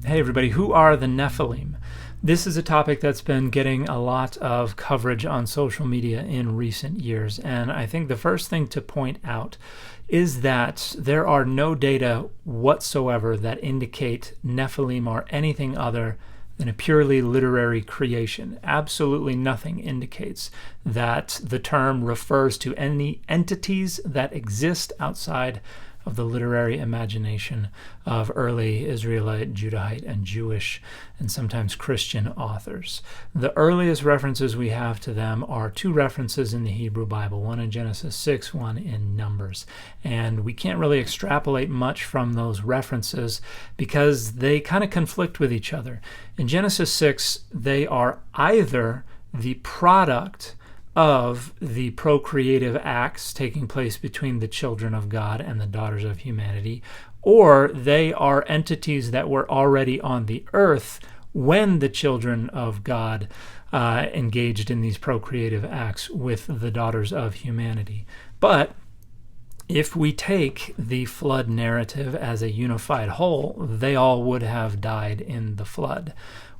Hey everybody, who are the Nephilim? This is a topic that's been getting a lot of coverage on social media in recent years, and I think the first thing to point out is that there are no data whatsoever that indicate Nephilim are anything other than a purely literary creation. Absolutely nothing indicates that the term refers to any entities that exist outside of the literary imagination of early Israelite, Judahite, and Jewish, and sometimes Christian authors. The earliest references we have to them are two references in the Hebrew Bible, one in Genesis 6, one in Numbers. And we can't really extrapolate much from those references because they kind of conflict with each other. In Genesis 6, they are either the product of the procreative acts taking place between the children of God and the daughters of humanity, or they are entities that were already on the earth when the children of God engaged in these procreative acts with the daughters of humanity. But if we take the flood narrative as a unified whole, they all would have died in the flood,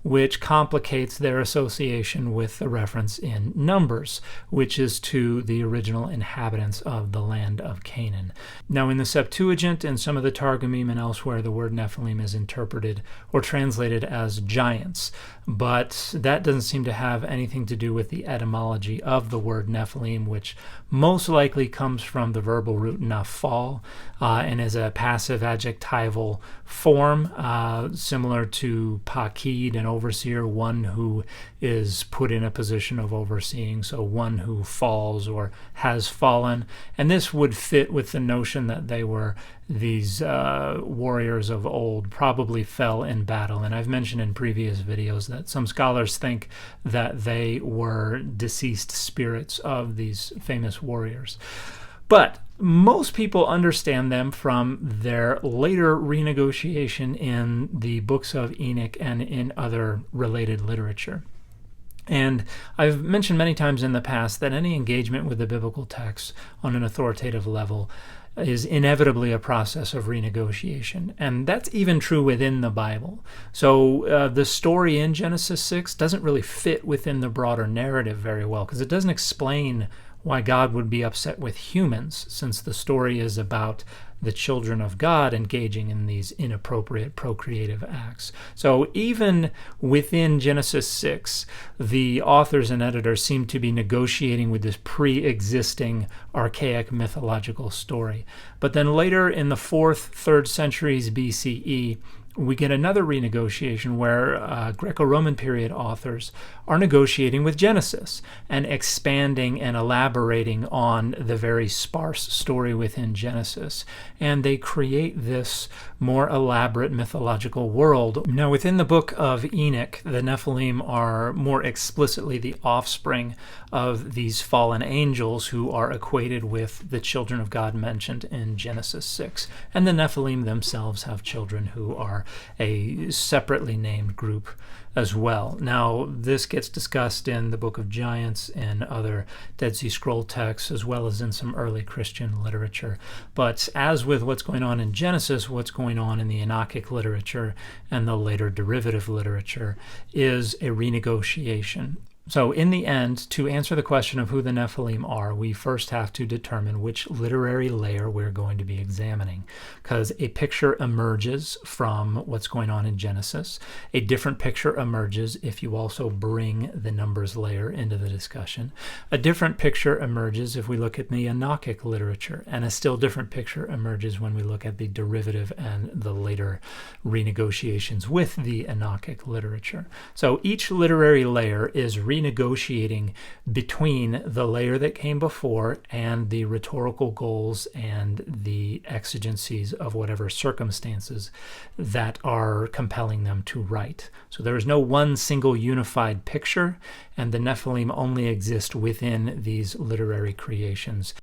which complicates their association with the reference in Numbers, which is to the original inhabitants of the land of Canaan. Now, in the Septuagint and some of the Targumim and elsewhere, the word Nephilim is interpreted or translated as giants, but that doesn't seem to have anything to do with the etymology of the word Nephilim, which most likely comes from the verbal root naphal and is a passive adjectival form similar to pakid and overseer, one who is put in a position of overseeing, so one who falls or has fallen. And this would fit with the notion that they were these warriors of old, probably fell in battle. And I've mentioned in previous videos that some scholars think that they were deceased spirits of these famous warriors. But most people understand them from their later renegotiation in the books of Enoch and in other related literature. And I've mentioned many times in the past that any engagement with the biblical text on an authoritative level is inevitably a process of renegotiation. And that's even true within the Bible. So the story in Genesis 6 doesn't really fit within the broader narrative very well because it doesn't explain why God would be upset with humans, since the story is about the children of God engaging in these inappropriate procreative acts. So even within Genesis 6, the authors and editors seem to be negotiating with this pre-existing archaic mythological story. But then later in the 4th, 3rd centuries BCE, we get another renegotiation where Greco-Roman period authors are negotiating with Genesis and expanding and elaborating on the very sparse story within Genesis. And they create this more elaborate mythological world. Now, within the book of Enoch, the Nephilim are more explicitly the offspring of these fallen angels who are equated with the children of God mentioned in Genesis 6. And the Nephilim themselves have children who are a separately named group as well. Now, this gets discussed in the Book of Giants and other Dead Sea Scroll texts, as well as in some early Christian literature. But as with what's going on in Genesis, what's going on in the Enochic literature and the later derivative literature is a renegotiation. So in the end, to answer the question of who the Nephilim are, we first have to determine which literary layer we're going to be examining, because a picture emerges from what's going on in Genesis. A different picture emerges if you also bring the Numbers layer into the discussion. A different picture emerges if we look at the Enochic literature, and a still different picture emerges when we look at the derivative and the later renegotiations with the Enochic literature. So each literary layer is renegotiating between the layer that came before and the rhetorical goals and the exigencies of whatever circumstances that are compelling them to write. So there is no one single unified picture, and the Nephilim only exist within these literary creations.